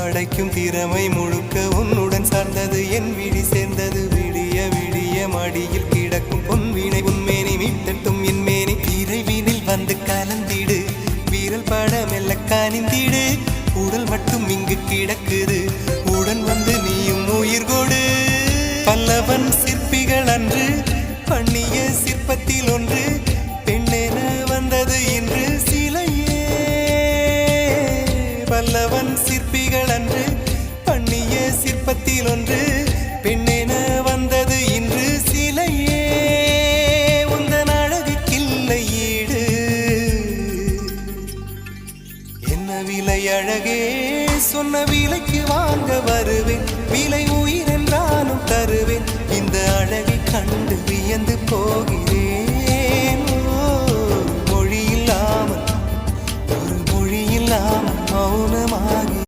படைக்கும் திறமை முழுக்க உன்னுடன் சார்ந்தது என் விழி சேர்ந்தது விடிய விடிய மடியில் கிடக்கும் பொன்வினை உன்மேனி மீட்டட்டும் என் மேனி இறைவினில் வந்து கலந்திடு வீரல் பட மெல்ல காணிந்திடு உடல் மட்டும் இங்கு கிடக்குது உடன் வந்து நீயும் உயிர் கொடு பல்லவன் சிற்பிகள் அன்று பண்ணிய சிற்பத்தில் ஒன்று பெண்ணென வந்தது இன்று சிலையே பல்லவன் சிற்பிகள் அன்று பண்ணிய சிற்பத்தில் ஒன்று பெண்ணென வந்தது இன்று சிலையே உந்தன் அழகுக்கில்லை ஈடு என்ன விலை அழகே சொன்ன விலைக்கு வாங்க வருவேன் விலை உயிர் என்றாலும் தருவேன் இந்த அழகை கண்டு வியந்து போகிறேன்